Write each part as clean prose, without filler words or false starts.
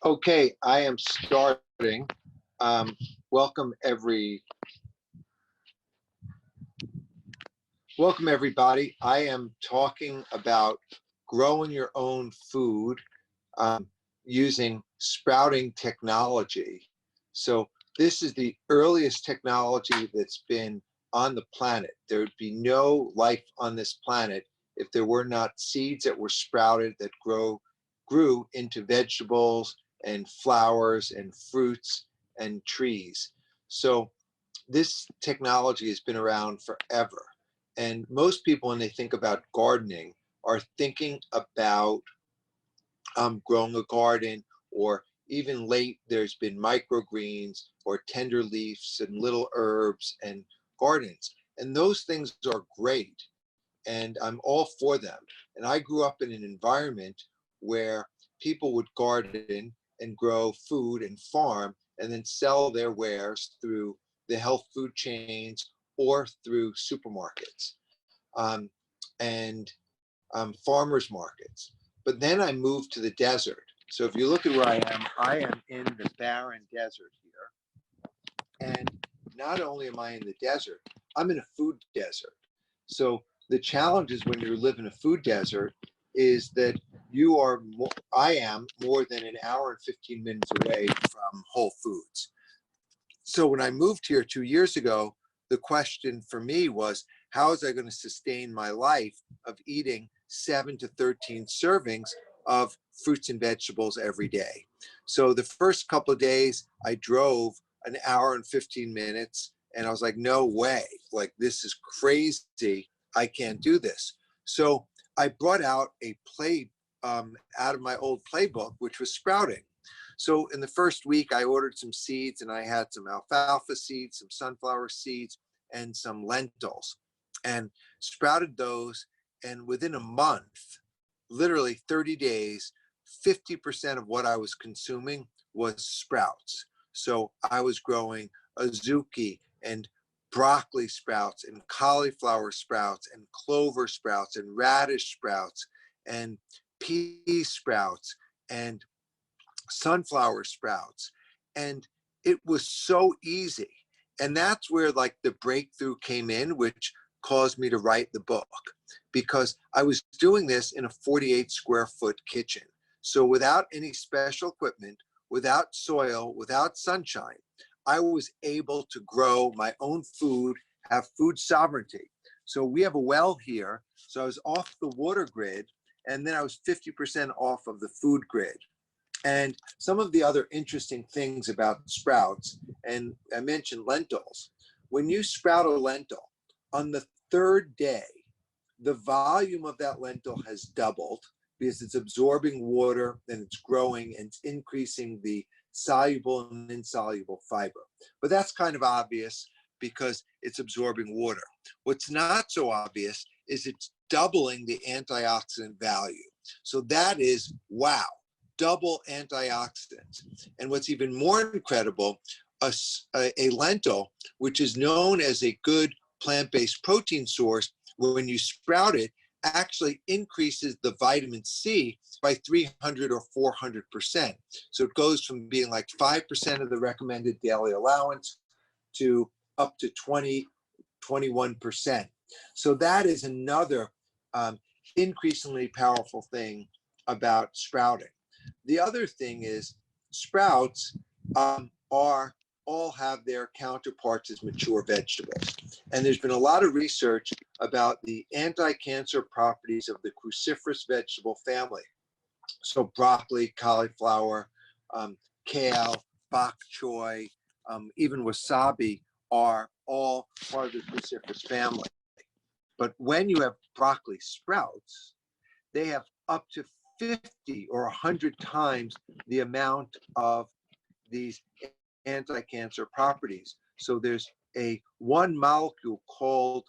Okay, I am starting. Um, welcome welcome everybody. I am talking about growing your own food using sprouting technology. So this is the earliest technology that's been on the planet. There would be no life on this planet if there were not seeds that were sprouted that grew into vegetables and flowers and fruits and trees. So this technology has been around forever. And most people, when they think about gardening, are thinking about growing a garden, or even late, there's been microgreens or tender leaves and little herbs and gardens. And those things are great. And I'm all for them. And I grew up in an environment where people would garden and grow food and farm and then sell their wares through the health food chains or through supermarkets and farmers markets. But then I moved to the desert. So if you look at where I am in the barren desert here. And not only am I in the desert, I'm in a food desert. So the challenges when you live in a food desert is that I am more than an hour and 15 minutes away from Whole Foods. So when I moved here 2 years ago, the question for me was, how is I going to sustain my life of eating 7 to 13 servings of fruits and vegetables every day? So the first couple of days, I drove an hour and 15 minutes, and I was like, no way, like this is crazy. I can't do this. So I brought out a play out of my old playbook, which was sprouting. So in the first week, I ordered some seeds, and I had some alfalfa seeds, some sunflower seeds, and some lentils, and sprouted those. And within a month, literally 30 days, 50% of what I was consuming was sprouts. So I was growing azuki and broccoli sprouts and cauliflower sprouts and clover sprouts and radish sprouts and pea sprouts and sunflower sprouts. And it was so easy. And that's where like the breakthrough came in, which caused me to write the book, because I was doing this in a 48 square foot kitchen. So without any special equipment, without soil, without sunshine, I was able to grow my own food, have food sovereignty. So we have a well here. So I was off the water grid, and then I was 50% off of the food grid. And some of the other interesting things about sprouts, and I mentioned lentils. When you sprout a lentil, on the third day, the volume of that lentil has doubled because it's absorbing water and it's growing and it's increasing the soluble and insoluble fiber. But that's kind of obvious because it's absorbing water. What's not so obvious is it's doubling the antioxidant value. So that is, wow, double antioxidants. And what's even more incredible, a lentil, which is known as a good plant-based protein source, when you sprout it, actually increases the vitamin C by 300 or 400%. So it goes from being like 5% of the recommended daily allowance to up to 20, 21%. So that is another increasingly powerful thing about sprouting. The other thing is sprouts all have their counterparts as mature vegetables. And there's been a lot of research about the anti-cancer properties of the cruciferous vegetable family. So broccoli, cauliflower, kale, bok choy, even wasabi are all part of the cruciferous family. But when you have broccoli sprouts, they have up to 50 or 100 times the amount of these anti-cancer properties. So there's one molecule called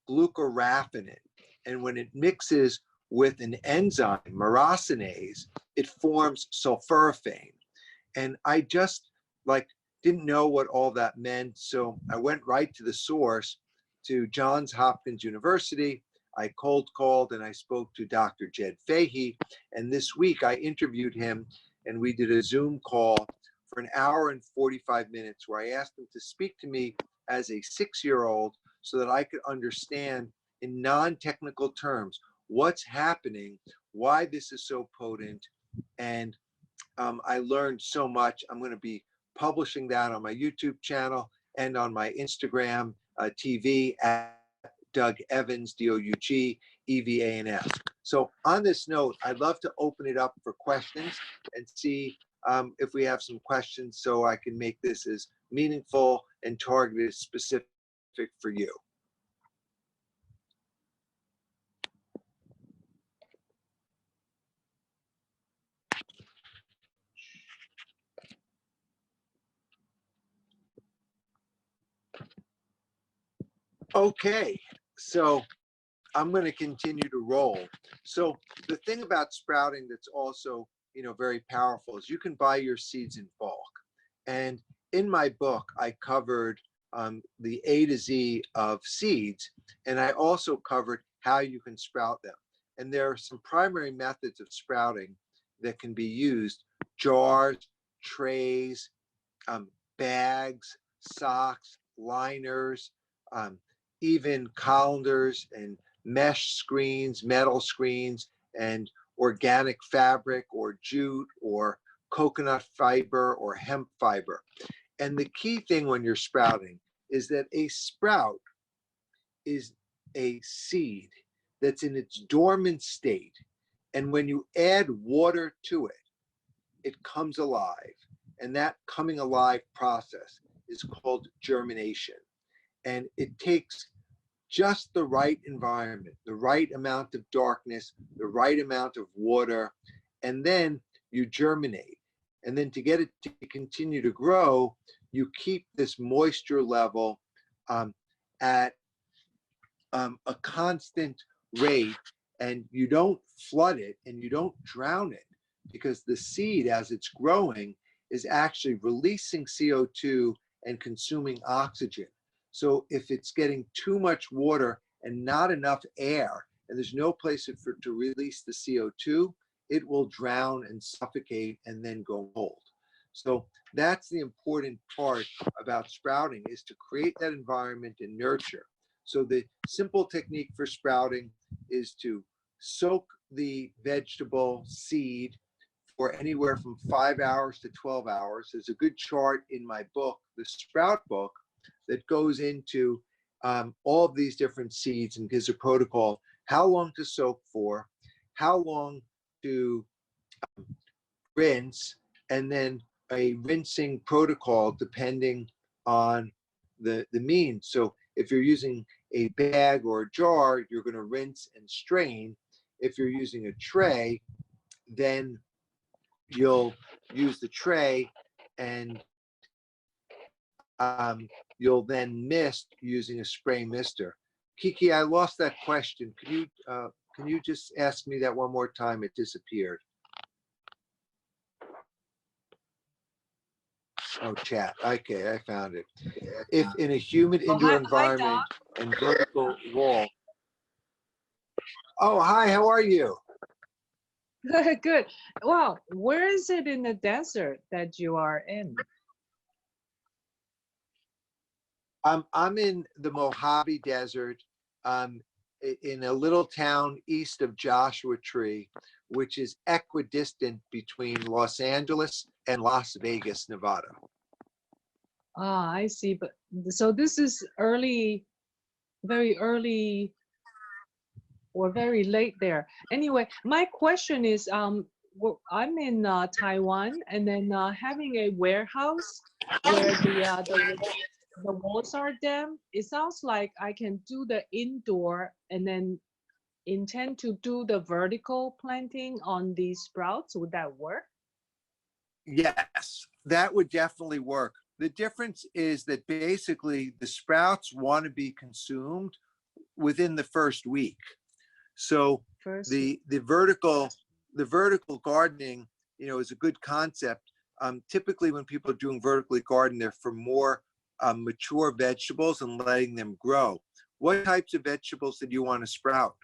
glucoraphanin, and when it mixes with an enzyme, myrosinase, it forms sulforaphane. And I just didn't know what all that meant, so I went right to the source, to Johns Hopkins University. I cold called and I spoke to Dr. Jed Fahey, and this week I interviewed him and we did a Zoom call for an hour and 45 minutes where I asked them to speak to me as a 6-year-old so that I could understand in non-technical terms what's happening, why this is so potent, and I learned so much. I'm going to be publishing that on my YouTube channel and on my Instagram TV at Doug Evans, DOUGEVANS. So on this note, I'd love to open it up for questions and see if we have some questions so I can make this as meaningful and targeted specific for you. Okay, so I'm going to continue to roll. So the thing about sprouting that's also, very powerful is you can buy your seeds in bulk. And in my book, I covered the A to Z of seeds, and I also covered how you can sprout them. And there are some primary methods of sprouting that can be used: jars, trays, bags, socks, liners, even colanders and mesh screens, metal screens, and organic fabric or jute or coconut fiber or hemp fiber. And the key thing when you're sprouting is that a sprout is a seed that's in its dormant state. And when you add water to it, it comes alive. And that coming alive process is called germination. And it takes just the right environment, the right amount of darkness, the right amount of water, and then you germinate. And then to get it to continue to grow, you keep this moisture level at a constant rate, and you don't flood it and you don't drown it, because the seed, as it's growing, is actually releasing CO2 and consuming oxygen. So if it's getting too much water and not enough air, and there's no place for it to release the CO2, it will drown and suffocate and then go mold. So that's the important part about sprouting, is to create that environment and nurture. So the simple technique for sprouting is to soak the vegetable seed for anywhere from 5 hours to 12 hours. There's a good chart in my book, the Sprout book, that goes into all of these different seeds and gives a protocol: how long to soak for, how long to rinse, and then a rinsing protocol depending on the means. So if you're using a bag or a jar, you're going to rinse and strain. If you're using a tray, then you'll use the tray, and you'll then mist using a spray mister. Kiki, I lost that question. Can you just ask me that one more time? It disappeared. Oh, chat. Okay, I found it. If in a humid indoor environment and vertical wall. Oh, hi, how are you? Good. Wow, where is it in the desert that you are in? I'm in the Mojave Desert, in a little town east of Joshua Tree, which is equidistant between Los Angeles and Las Vegas, Nevada. Ah, I see. But so this is early, very early, or very late there. Anyway, my question is, I'm in Taiwan, and then having a warehouse where the walls are damp. It sounds like I can do the indoor and then intend to do the vertical planting on these sprouts. Would that work? Yes, that would definitely work. The difference is that basically the sprouts want to be consumed within the first week. So the vertical gardening, is a good concept. Typically when people are doing vertically garden, they're for more mature vegetables and letting them grow. What types of vegetables did you want to sprout?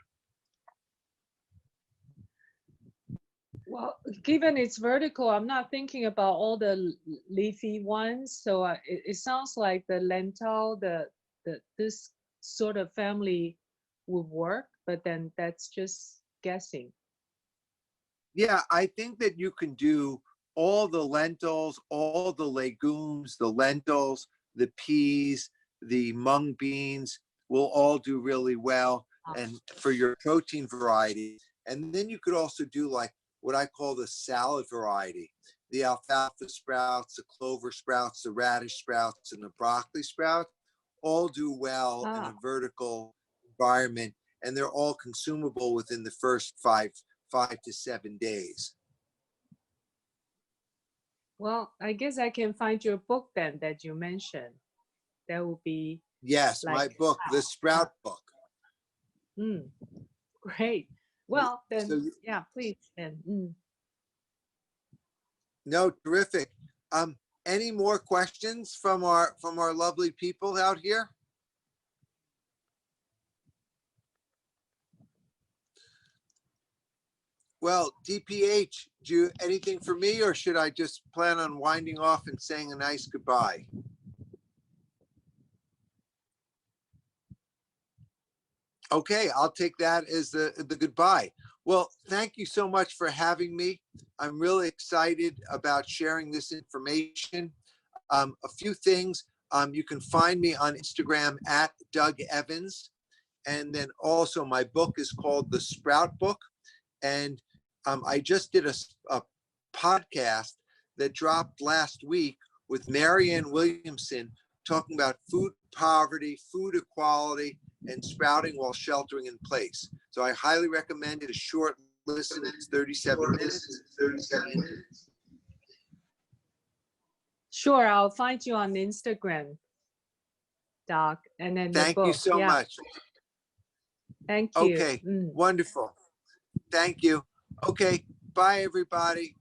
Well, given it's vertical, I'm not thinking about all the leafy ones. So it sounds like the lentil, this sort of family would work, but then that's just guessing. Yeah, I think that you can do all the lentils, all the legumes, the lentils, the peas, the mung beans will all do really well. And for your protein variety. And then you could also do like what I call the salad variety, the alfalfa sprouts, the clover sprouts, the radish sprouts, and the broccoli sprouts all do well in a vertical environment. And they're all consumable within the first 5 to 7 days. Well, I guess I can find your book then that you mentioned. That would be Yes, my like, book, the Sprout book. Great. Well, then, So, yeah, please. Then. no, terrific. Any more questions from our lovely people out here? Well, DPH, do you anything for me, or should I just plan on winding off and saying a nice goodbye? Okay, I'll take that as the goodbye. Well, thank you so much for having me. I'm really excited about sharing this information. A few things, you can find me on Instagram at Doug Evans. And then also my book is called The Sprout Book. And I just did a podcast that dropped last week with Marianne Williamson talking about food poverty, food equality, and sprouting while sheltering in place. So I highly recommend it. A short listen. It's 37 minutes. Sure, I'll find you on Instagram, Doc, and then the Thank book. you so much. Thank you. Okay, wonderful. Thank you. Okay, bye everybody.